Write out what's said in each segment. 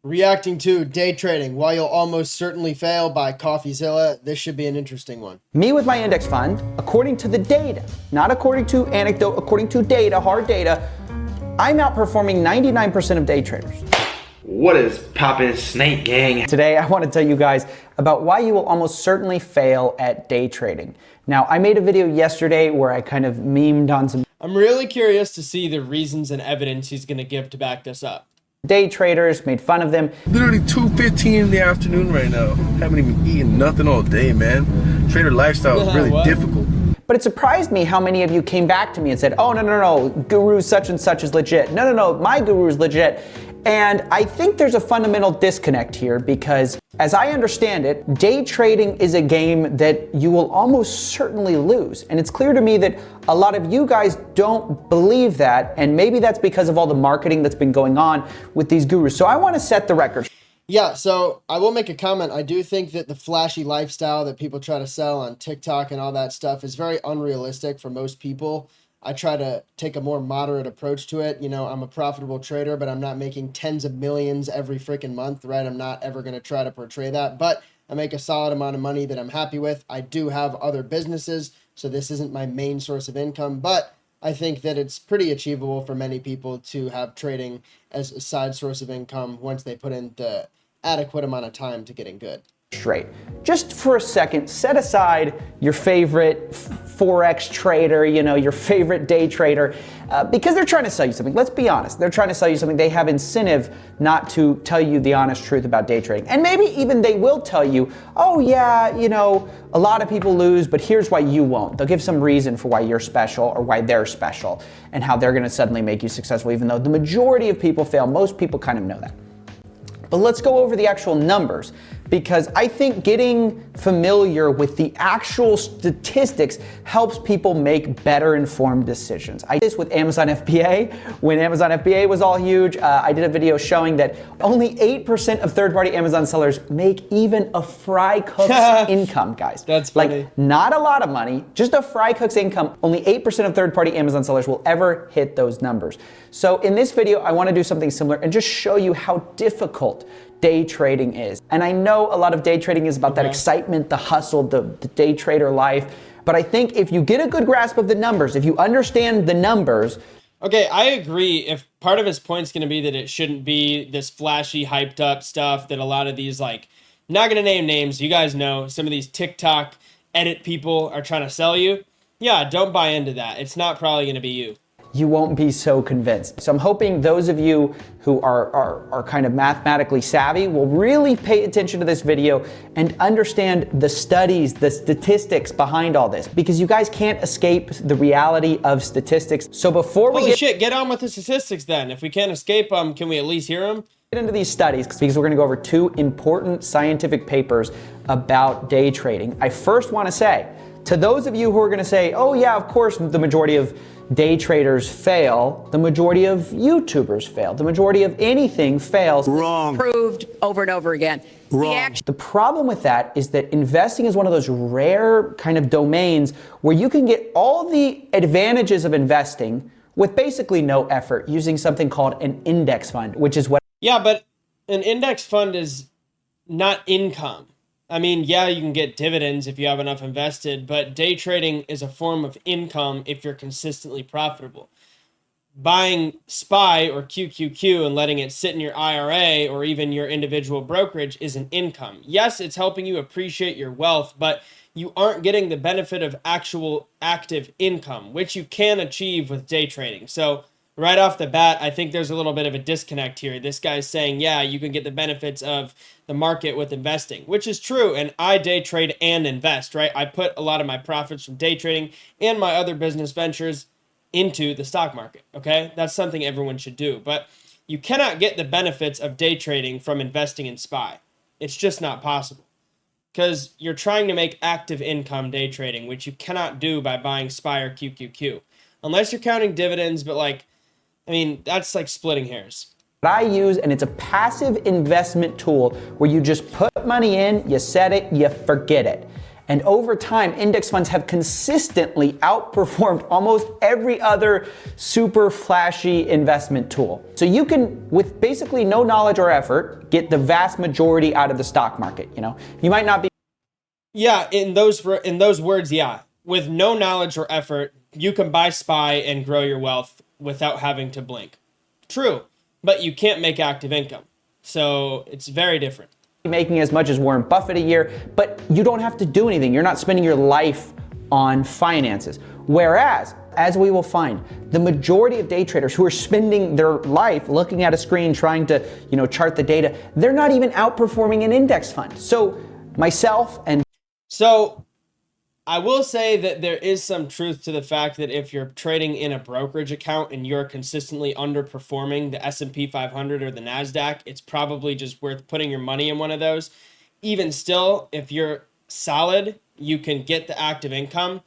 Reacting to day trading, why you'll almost certainly fail by CoffeeZilla. This should be an interesting one. Me with my index fund, according to the data, not according to anecdote, according to data, hard data, I'm outperforming 99% of day traders. What is poppin', Snake Gang? Today, I want to tell you guys about why you will almost certainly fail at day trading. Now, I made a video yesterday where I kind of memed on some I'm really curious to see the reasons and evidence he's going to give to back this up. Day traders, made fun of them. Literally 2:15 in the afternoon right now. Haven't even eaten nothing all day, man. Trader lifestyle is really difficult. But it surprised me how many of you came back to me and said, oh, no, guru such and such is legit. No, my guru is legit. And I think there's a fundamental disconnect here because as I understand it, day trading is a game that you will almost certainly lose. And it's clear to me that a lot of you guys don't believe that. And maybe that's because of all the marketing that's been going on with these gurus. So I want to set the record. Yeah, so I will make a comment. I do think that the flashy lifestyle that people try to sell on TikTok and all that stuff is very unrealistic for most people. I try to take a more moderate approach to it. You know, I'm a profitable trader, but I'm not making tens of millions every freaking month, right? I'm not ever going to try to portray that, but I make a solid amount of money that I'm happy with. I do have other businesses, so this isn't my main source of income, but I think that it's pretty achievable for many people to have trading as a side source of income once they put in the adequate amount of time to getting good. Straight. Just for a second, set aside your favorite forex trader, your favorite day trader, because they're trying to sell you something. Let's be honest. They're trying to sell you something. They have incentive not to tell you the honest truth about day trading. And maybe even they will tell you, oh yeah, a lot of people lose, but here's why you won't. They'll give some reason for why you're special or why they're special and how they're going to suddenly make you successful, even though the majority of people fail. Most people kind of know that. But let's go over the actual numbers because I think getting familiar with the actual statistics helps people make better informed decisions. I did this with Amazon FBA. When Amazon FBA was all huge, I did a video showing that only 8% of third-party Amazon sellers make even a fry cook's income, guys. That's funny. Like, not a lot of money, just a fry cook's income. Only 8% of third-party Amazon sellers will ever hit those numbers. So in this video, I want to do something similar and just show you how difficult day trading is. And I know a lot of day trading is about that excitement, the hustle, the day trader life. But I think if you get a good grasp of the numbers, if you understand the numbers. Okay, I agree. If part of his point's going to be that it shouldn't be this flashy, hyped up stuff that a lot of these, like, not going to name names, you guys know, some of these TikTok edit people are trying to sell you. Yeah, don't buy into that. It's not probably going to be you. You won't be so convinced. So I'm hoping those of you who are kind of mathematically savvy will really pay attention to this video and understand the studies, the statistics behind all this, because you guys can't escape the reality of statistics. So before we get on with the statistics then. If we can't escape them, can we at least hear them? Get into these studies because we're going to go over two important scientific papers about day trading. I first want to say, to those of you who are going to say, oh yeah, of course the majority of day traders fail, the majority of YouTubers fail, the majority of anything fails. Wrong. Proved over and over again. Wrong. The problem with that is that investing is one of those rare kind of domains where you can get all the advantages of investing with basically no effort using something called an index fund, which is what... Yeah, but an index fund is not income. I mean, yeah, you can get dividends if you have enough invested, but day trading is a form of income if you're consistently profitable. Buying SPY or QQQ and letting it sit in your IRA or even your individual brokerage is an income. Yes, it's helping you appreciate your wealth, but you aren't getting the benefit of actual active income, which you can achieve with day trading. So right off the bat, I think there's a little bit of a disconnect here. This guy's saying, yeah, you can get the benefits of the market with investing, which is true. And I day trade and invest, right? I put a lot of my profits from day trading and my other business ventures into the stock market, okay? That's something everyone should do. But you cannot get the benefits of day trading from investing in SPY. It's just not possible because you're trying to make active income day trading, which you cannot do by buying SPY or QQQ. Unless you're counting dividends, but that's like splitting hairs. I use, and it's a passive investment tool where you just put money in, you set it, you forget it. And over time, index funds have consistently outperformed almost every other super flashy investment tool. So you can, with basically no knowledge or effort, get the vast majority out of the stock market. You know, you might not be. Yeah, in those words, yeah. With no knowledge or effort, you can buy SPY and grow your wealth without having to blink. True, but you can't make active income. So it's very different. Making as much as Warren Buffett a year, but you don't have to do anything. You're not spending your life on finances. Whereas, as we will find, the majority of day traders who are spending their life looking at a screen trying to, chart the data, they're not even outperforming an index fund. So myself and So I will say that there is some truth to the fact that if you're trading in a brokerage account and you're consistently underperforming the S&P 500 or the NASDAQ, it's probably just worth putting your money in one of those. Even still, if you're solid, you can get the active income.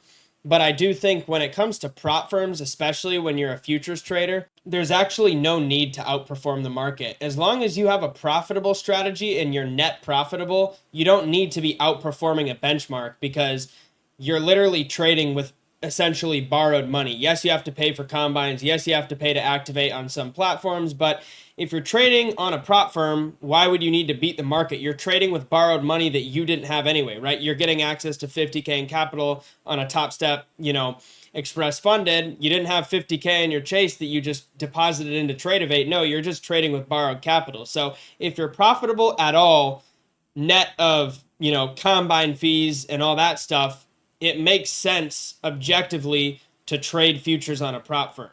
But I do think when it comes to prop firms, especially when you're a futures trader, there's actually no need to outperform the market. As long as you have a profitable strategy and you're net profitable, you don't need to be outperforming a benchmark because you're literally trading with essentially borrowed money. Yes, you have to pay for combines. Yes, you have to pay to activate on some platforms. But if you're trading on a prop firm, why would you need to beat the market? You're trading with borrowed money that you didn't have anyway, right? You're getting access to 50K in capital on a Top Step, Express funded. You didn't have 50K in your Chase that you just deposited into Tradeovate. No, you're just trading with borrowed capital. So if you're profitable at all, net of, combine fees and all that stuff, it makes sense objectively to trade futures on a prop firm.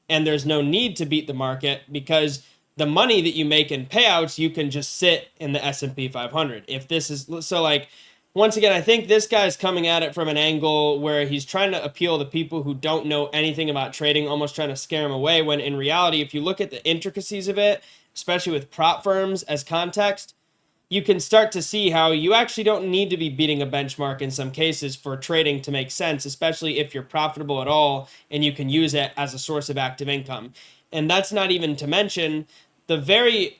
And there's no need to beat the market because the money that you make in payouts, you can just sit in the S&P 500. If this is so, once again, I think this guy's coming at it from an angle where he's trying to appeal to people who don't know anything about trading, almost trying to scare them away, when in reality, if you look at the intricacies of it, especially with prop firms as context, you can start to see how you actually don't need to be beating a benchmark in some cases for trading to make sense, especially if you're profitable at all and you can use it as a source of active income. And that's not even to mention the very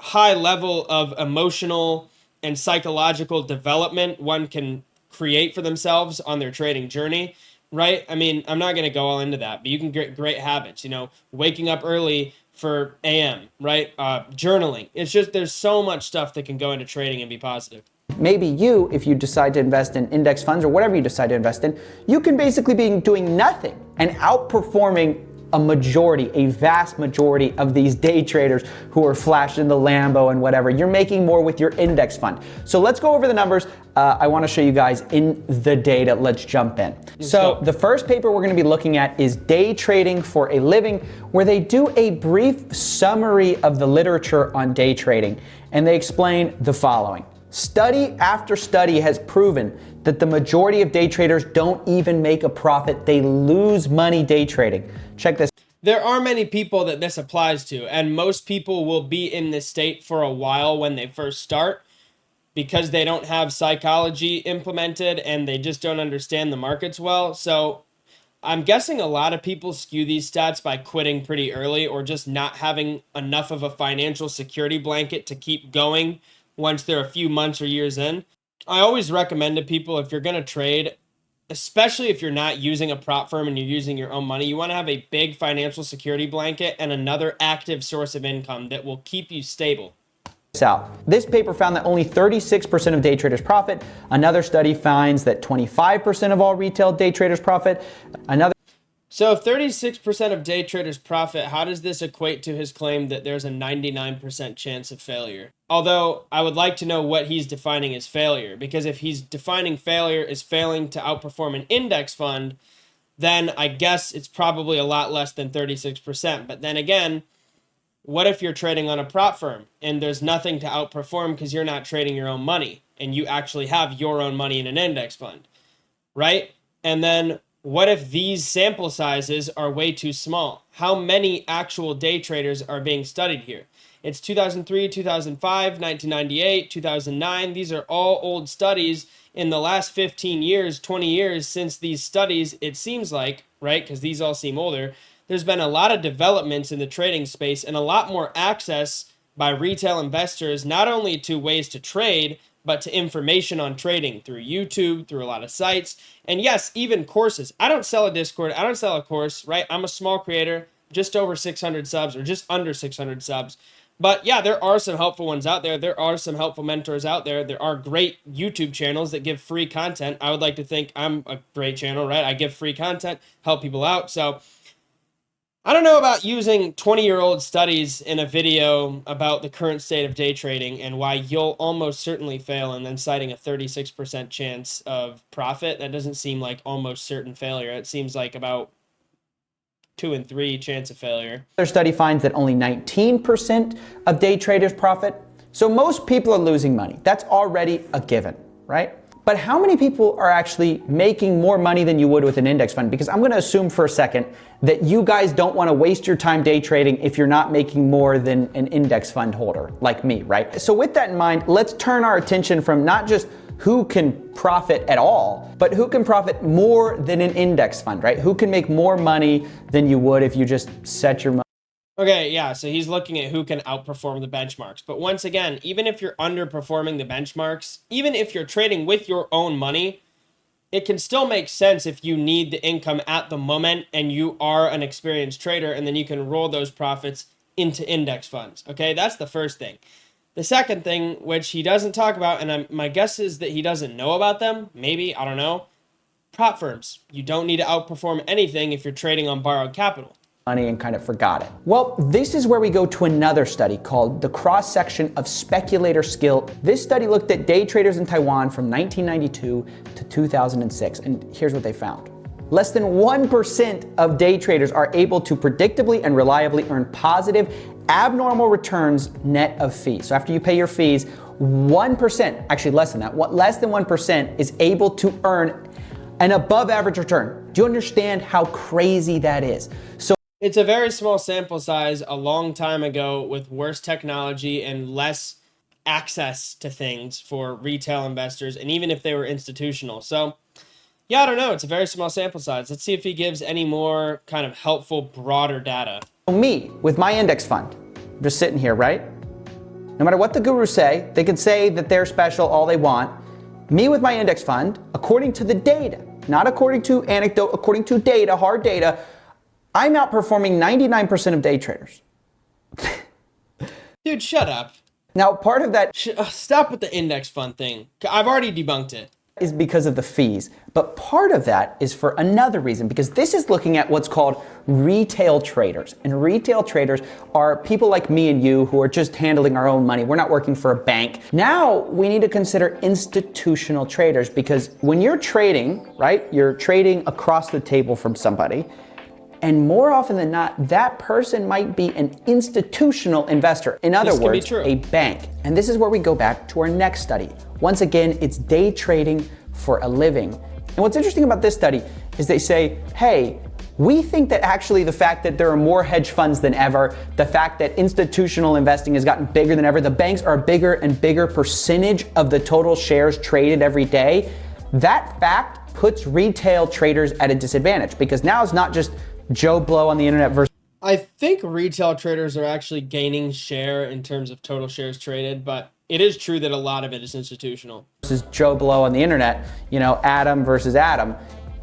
high level of emotional and psychological development one can create for themselves on their trading journey, right? I mean, I'm not going to go all into that, but you can get great habits, waking up early for AM, right? Journaling. It's just, there's so much stuff that can go into trading and be positive. maybe you, if you decide to invest in index funds or whatever you decide to invest in, you can basically be doing nothing and outperforming a vast majority of these day traders who are flashing the Lambo and whatever. You're making more with your index fund. So let's go over the numbers. I want to show you guys in the data. Let's jump in. So the first paper we're going to be looking at is Day Trading for a Living, where they do a brief summary of the literature on day trading, and they explain the following. Study after study has proven that the majority of day traders don't even make a profit. They lose money day trading. Check this. There are many people that this applies to, and most people will be in this state for a while when they first start because they don't have psychology implemented and they just don't understand the markets well. So I'm guessing a lot of people skew these stats by quitting pretty early or just not having enough of a financial security blanket to keep going once they're a few months or years in. I always recommend to people, if you're going to trade, especially if you're not using a prop firm and you're using your own money, you want to have a big financial security blanket and another active source of income that will keep you stable. This paper found that only 36% of day traders profit. Another study finds that 25% of all retail day traders profit. So if 36% of day traders profit, how does this equate to his claim that there's a 99% chance of failure? Although I would like to know what he's defining as failure, because if he's defining failure as failing to outperform an index fund, then I guess it's probably a lot less than 36%. But then again, what if you're trading on a prop firm and there's nothing to outperform because you're not trading your own money and you actually have your own money in an index fund, right? And then what if these sample sizes are way too small? How many actual day traders are being studied here? It's 2003, 2005, 1998, 2009. These are all old studies. In the last 15 years, 20 years since these studies, it seems like, right, because these all seem older, there's been a lot of developments in the trading space and a lot more access by retail investors, not only to ways to trade, but to information on trading through YouTube, through a lot of sites, and yes, even courses. I don't sell a Discord, I don't sell a course, right? I'm a small creator, just over 600 subs or just under 600 subs. But yeah, there are some helpful ones out there. There are some helpful mentors out there. There are great YouTube channels that give free content. I would like to think I'm a great channel, right? I give free content, help people out. So I don't know about using 20-year-old studies in a video about the current state of day trading and why you'll almost certainly fail, and then citing a 36% chance of profit. That doesn't seem like almost certain failure. It seems like about 2 in 3 chance of failure. Their study finds that only 19% of day traders profit. So most people are losing money. That's already a given, right? But how many people are actually making more money than you would with an index fund? Because I'm going to assume for a second that you guys don't want to waste your time day trading if you're not making more than an index fund holder like me, right? So with that in mind, let's turn our attention from not just who can profit at all, but who can profit more than an index fund, right? Who can make more money than you would if you just set your money. Okay, yeah, so he's looking at who can outperform the benchmarks. But once again, even if you're underperforming the benchmarks, even if you're trading with your own money, it can still make sense if you need the income at the moment and you are an experienced trader, and then you can roll those profits into index funds. Okay, that's the first thing. The second thing, which he doesn't talk about, and my guess is that he doesn't know about them, maybe, I don't know, prop firms. You don't need to outperform anything if you're trading on borrowed capital. Money and kind of forgot it. Well, this is where we go to another study called the cross-section of speculator skill. This study looked at day traders in Taiwan from 1992 to 2006, and here's what they found. Less than 1% of day traders are able to predictably and reliably earn positive abnormal returns net of fees. So after you pay your fees, 1%, actually less than that, less than 1% is able to earn an above average return. Do you understand how crazy that is? So it's a very small sample size a long time ago with worse technology and less access to things for retail investors, and even if they were institutional. So yeah, I don't know. It's a very small sample size. Let's see if he gives any more kind of helpful, broader data. me, with my index fund, I'm just sitting here, right? No matter what the gurus say, they can say that they're special all they want. Me with my index fund, according to the data, not according to anecdote, according to data, hard data, I'm outperforming 99% of day traders. Dude, shut up. Now, part of that Stop with the index fund thing. I've already debunked it. is because of the fees, but part of that is for another reason, because this is looking at what's called retail traders. And retail traders are people like me and you who are just handling our own money. We're not working for a bank. Now we need to consider institutional traders, because when you're trading, right, you're trading across the table from somebody. And more often than not, that person might be an institutional investor. In other words, a bank. And this is where we go back to our next study. Once again, it's day trading for a living. And what's interesting about this study is they say, hey, we think that actually the fact that there are more hedge funds than ever, the fact that institutional investing has gotten bigger than ever, the banks are a bigger and bigger percentage of the total shares traded every day, that fact puts retail traders at a disadvantage, because now it's not just Joe Blow on the internet versus... I think retail traders are actually gaining share in terms of total shares traded, but it is true that a lot of it is institutional. Versus Joe Blow on the internet, you know, Adam versus Adam.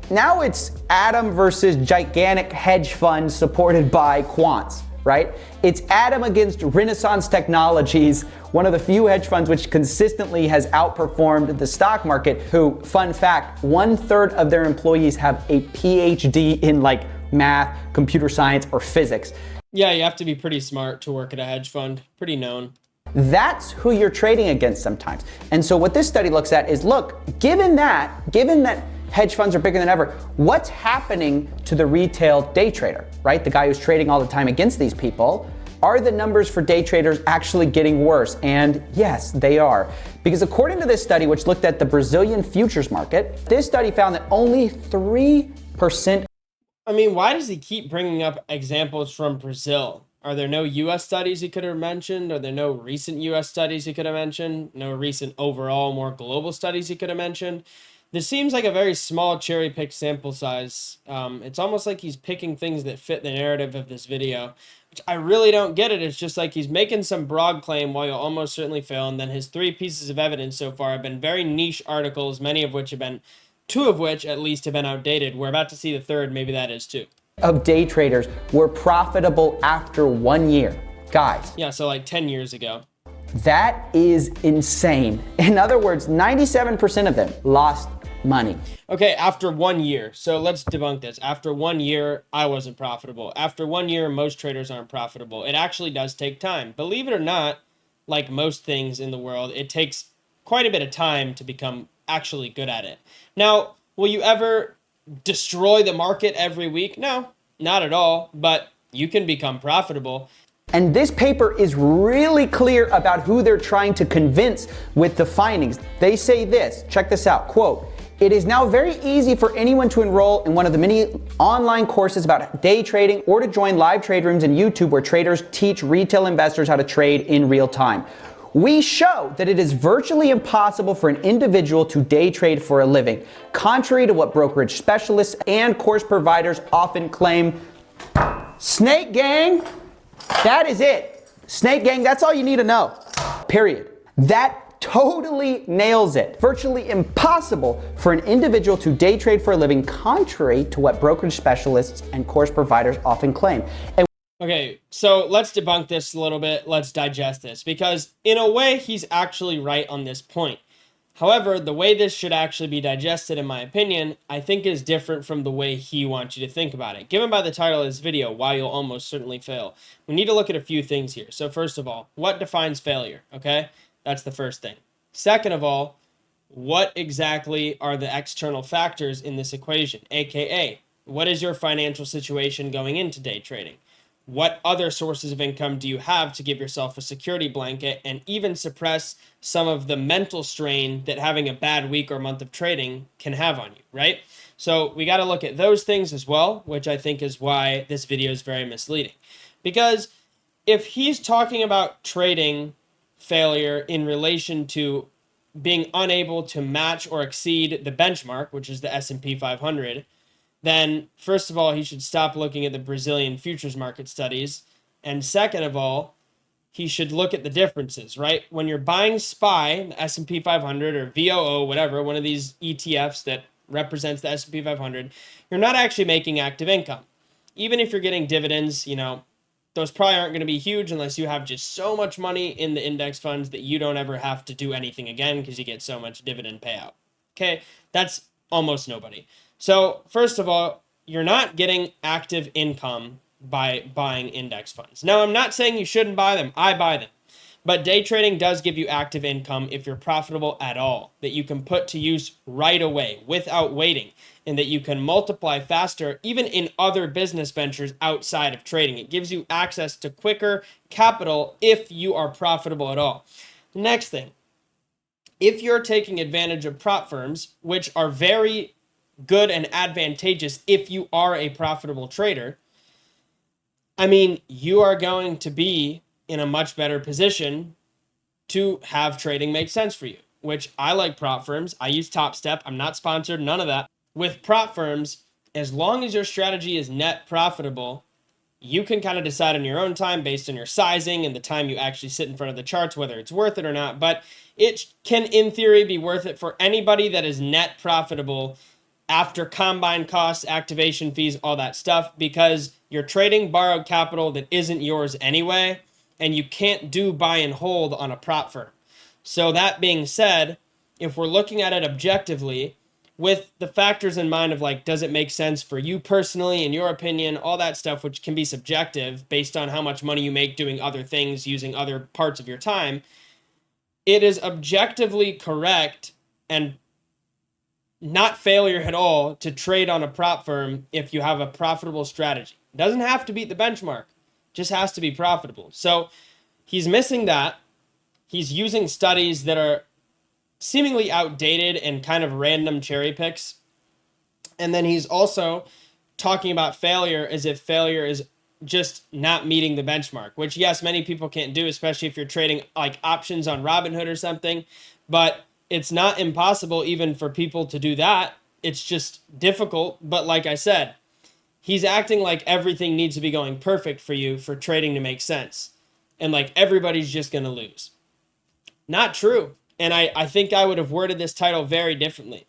Now it's Adam versus gigantic hedge funds supported by quants, right? It's Adam against Renaissance Technologies, one of the few hedge funds which consistently has outperformed the stock market, who, fun fact, 1/3 of their employees have a PhD in like math, computer science, or physics. Yeah, you have to be pretty smart to work at a hedge fund. Pretty known. That's who you're trading against sometimes. And so what this study looks at is, look, given that hedge funds are bigger than ever, what's happening to the retail day trader, right? The guy who's trading all the time against these people. Are the numbers for day traders actually getting worse? And yes, they are. Because according to this study, which looked at the Brazilian futures market, this study found that only 3%. I mean, why does he keep bringing up examples from Brazil? Are there no U.S. studies he could have mentioned? Are there no recent U.S. studies he could have mentioned? No recent overall, more global studies he could have mentioned? This seems like a very small cherry pick sample size. It's almost like he's picking things that fit the narrative of this video, which I really don't get it. It's just like he's making some broad claim while you'll almost certainly fail. And then his 3 pieces of evidence so far have been very niche articles, many of which have been, 2 of which at least have been outdated. We're about to see the third, maybe that is too. Of day traders were profitable after 1 year. Guys. Yeah, so like 10 years ago. That is insane. In other words, 97% of them lost money. Okay, after 1 year. So let's debunk this. After 1 year, I wasn't profitable. After 1 year, most traders aren't profitable. It actually does take time. Believe it or not, like most things in the world, it takes quite a bit of time to become actually good at it. Now, will you ever destroy the market every week? No, not at all, but you can become profitable. And this paper is really clear about who they're trying to convince with the findings. They say this, check this out, quote, "It is now very easy for anyone to enroll in one of the many online courses about day trading or to join live trade rooms in YouTube where traders teach retail investors how to trade in real time. We show that it is virtually impossible for an individual to day trade for a living, contrary to what brokerage specialists and course providers often claim." Snake gang, that is it. Snake gang, that's all you need to know. Period. That totally nails it. Virtually impossible for an individual to day trade for a living, contrary to what brokerage specialists and course providers often claim. And okay, so let's debunk this a little bit. Let's digest this, because in a way, he's actually right on this point. However, the way this should actually be digested, in my opinion, I think is different from the way he wants you to think about it. Given by the title of this video, Why You'll Almost Certainly Fail, we need to look at a few things here. So first of all, what defines failure? Okay, that's the first thing. Second of all, what exactly are the external factors in this equation? AKA, what is your financial situation going into day trading? What other sources of income do you have to give yourself a security blanket and even suppress some of the mental strain that having a bad week or month of trading can have on you, right? So we got to look at those things as well, which I think is why this video is very misleading. Because if he's talking about trading failure in relation to being unable to match or exceed the benchmark, which is the S&P 500, then first of all, he should stop looking at the Brazilian futures market studies. And second of all, he should look at the differences, right? When you're buying SPY, the S&P 500 or VOO, whatever, one of these ETFs that represents the S&P 500, you're not actually making active income. Even if you're getting dividends, you know, those probably aren't going to be huge unless you have just so much money in the index funds that you don't ever have to do anything again because you get so much dividend payout. Okay, that's almost nobody. So first of all, you're not getting active income by buying index funds. Now, I'm not saying you shouldn't buy them. I buy them. But day trading does give you active income if you're profitable at all, that you can put to use right away without waiting, and that you can multiply faster even in other business ventures outside of trading. It gives you access to quicker capital if you are profitable at all. The next thing, if you're taking advantage of prop firms, which are very good and advantageous if you are a profitable trader, I mean, you are going to be in a much better position to have trading make sense for you, which I like prop firms. I use Top Step. I'm not sponsored, none of that. With prop firms, as long as your strategy is net profitable, you can kind of decide on your own time based on your sizing and the time you actually sit in front of the charts, whether it's worth it or not. But it can, in theory, be worth it for anybody that is net profitable after combine costs, activation fees, all that stuff, because you're trading borrowed capital that isn't yours anyway, and you can't do buy and hold on a prop firm. So that being said, if we're looking at it objectively, with the factors in mind of like, does it make sense for you personally, in your opinion, all that stuff, which can be subjective based on how much money you make doing other things, using other parts of your time, it is objectively correct and not failure at all to trade on a prop firm if you have a profitable strategy. It doesn't have to beat the benchmark, just has to be profitable. So he's missing that. He's using studies that are seemingly outdated and kind of random cherry picks. And then he's also talking about failure as if failure is just not meeting the benchmark, which yes, many people can't do, especially if you're trading like options on Robinhood or something. But it's not impossible even for people to do that. It's just difficult. But like I said, he's acting like everything needs to be going perfect for you for trading to make sense. And like everybody's just going to lose. Not true. And I think I would have worded this title very differently.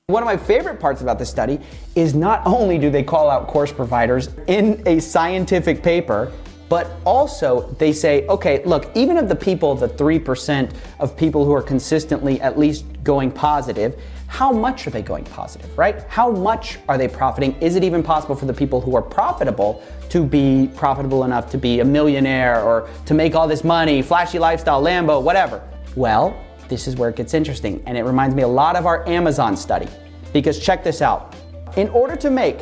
One of my favorite parts about this study is not only do they call out course providers in a scientific paper, but also they say, okay, look, even of the people, the 3% of people who are consistently at least going positive, how much are they going positive, right? How much are they profiting? Is it even possible for the people who are profitable to be profitable enough to be a millionaire or to make all this money, flashy lifestyle, Lambo, whatever? Well, this is where it gets interesting, and it reminds me a lot of our Amazon study, because check this out. In order to make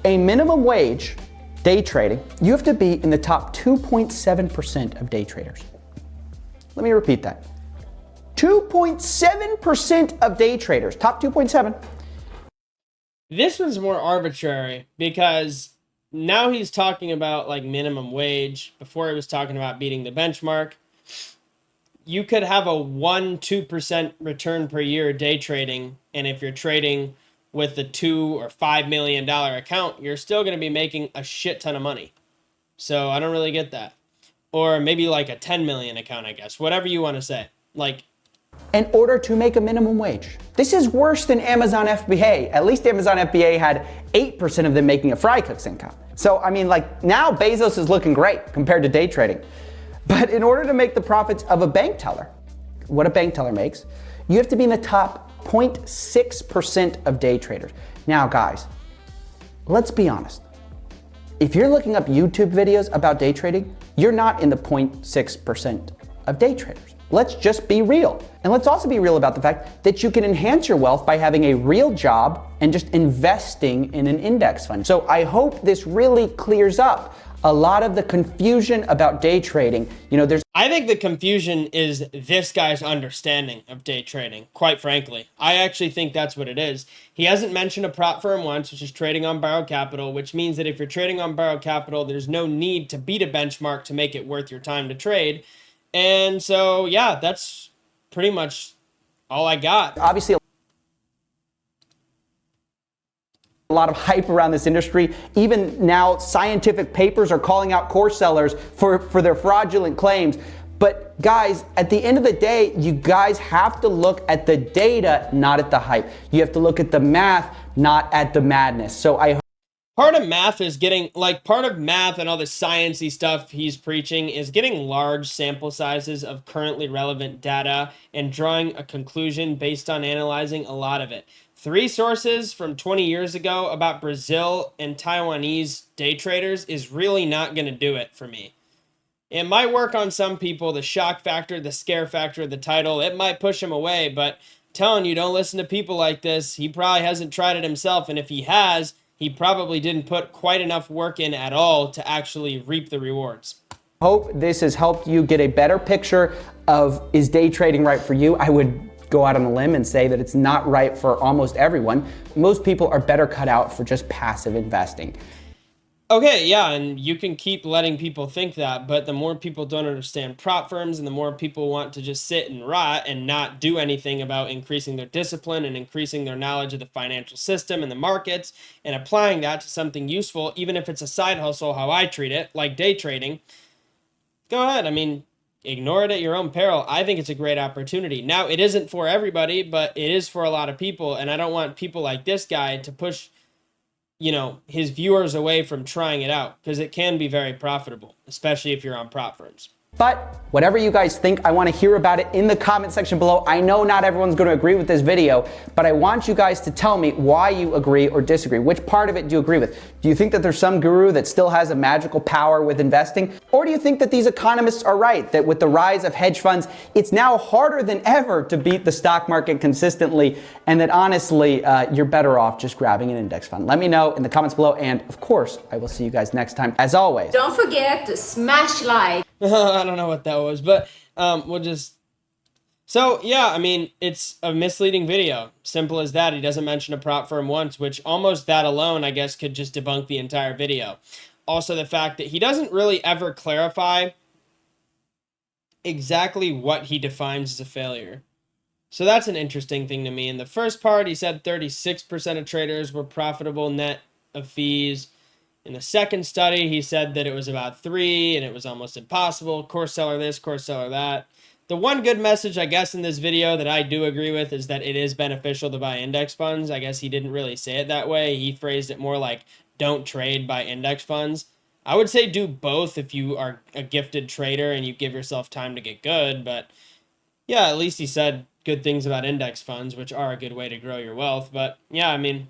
a minimum wage day trading, you have to be in the top 2.7% of day traders. Let me repeat that. 2.7% of day traders, top 2.7. This one's more arbitrary because now he's talking about like minimum wage. Before he was talking about beating the benchmark. You could have a 1-2% return per year day trading, and if you're trading with the $2 or $5 million account, you're still going to be making a shit ton of money. So I don't really get that. Or maybe like a 10 million account, I guess. Whatever you want to say. Like, in order to make a minimum wage. This is worse than Amazon FBA. At least Amazon FBA had 8% of them making a fry cook's income. So I mean, like, now Bezos is looking great compared to day trading. But in order to make the profits of a bank teller, what a bank teller makes, you have to be in the top 0.6% of day traders. Now guys, let's be honest. If you're looking up YouTube videos about day trading, you're not in the 0.6% of day traders. Let's just be real. And let's also be real about the fact that you can enhance your wealth by having a real job and just investing in an index fund. So I hope this really clears up a lot of the confusion about day trading. You know, I think the confusion is this guy's understanding of day trading, quite frankly. I actually think that's what it is. He hasn't mentioned a prop firm once, which is trading on borrowed capital, which means that if you're trading on borrowed capital, there's no need to beat a benchmark to make it worth your time to trade. And so, yeah, that's pretty much all I got. Obviously, a lot of hype around this industry. Even now, scientific papers are calling out course sellers for their fraudulent claims. But guys, at the end of the day, you guys have to look at the data, not at the hype. You have to look at the math, not at the madness. So part of math is getting, like, part of math and all the sciencey stuff he's preaching is getting large sample sizes of currently relevant data and drawing a conclusion based on analyzing a lot of it. 3 sources from 20 years ago about Brazil and Taiwanese day traders is really not going to do it for me. It might work on some people, the shock factor, the scare factor, the title, it might push him away, but I'm telling you, don't listen to people like this. He probably hasn't tried it himself, and if he has, he probably didn't put quite enough work in at all to actually reap the rewards. Hope this has helped you get a better picture of, is day trading right for you? I would go out on a limb and say that it's not right for almost everyone. Most people are better cut out for just passive investing. Okay, yeah, and you can keep letting people think that, but the more people don't understand prop firms and the more people want to just sit and rot and not do anything about increasing their discipline and increasing their knowledge of the financial system and the markets and applying that to something useful, even if it's a side hustle, how I treat it, like day trading, go ahead. I mean, ignore it at your own peril. I think it's a great opportunity. Now, it isn't for everybody, but it is for a lot of people, and I don't want people like this guy to push, you know, his viewers away from trying it out, because it can be very profitable, especially if you're on prop firms. But whatever you guys think, I want to hear about it in the comment section below. I know not everyone's going to agree with this video, but I want you guys to tell me why you agree or disagree. Which part of it do you agree with? Do you think that there's some guru that still has a magical power with investing? Or do you think that these economists are right, that with the rise of hedge funds, it's now harder than ever to beat the stock market consistently, and that honestly, you're better off just grabbing an index fund? Let me know in the comments below, and of course, I will see you guys next time. As always, don't forget to smash like. I don't know what that was, but we'll just... So, yeah, I mean, it's a misleading video. Simple as that. He doesn't mention a prop firm once, which almost that alone, I guess, could just debunk the entire video. Also, the fact that he doesn't really ever clarify exactly what he defines as a failure. So that's an interesting thing to me. In the first part, he said 36% of traders were profitable net of fees. In the second study, he said that it was about 3 and it was almost impossible. Course seller this, course seller that. The one good message, I guess, in this video that I do agree with is that it is beneficial to buy index funds. I guess he didn't really say it that way. He phrased it more like, don't trade, buy index funds. I would say do both if you are a gifted trader and you give yourself time to get good. But yeah, at least he said good things about index funds, which are a good way to grow your wealth. But yeah, I mean,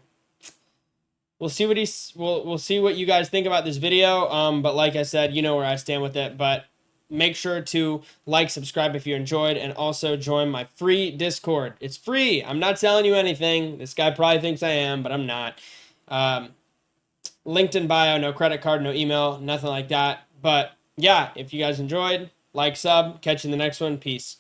we'll see what we'll see what you guys think about this video. But like I said, you know where I stand with it. But make sure to like, subscribe if you enjoyed, and also join my free Discord. It's free. I'm not selling you anything. This guy probably thinks I am, but I'm not. Linked in bio, no credit card, no email, nothing like that. But yeah, if you guys enjoyed, like, sub, catch you in the next one. Peace.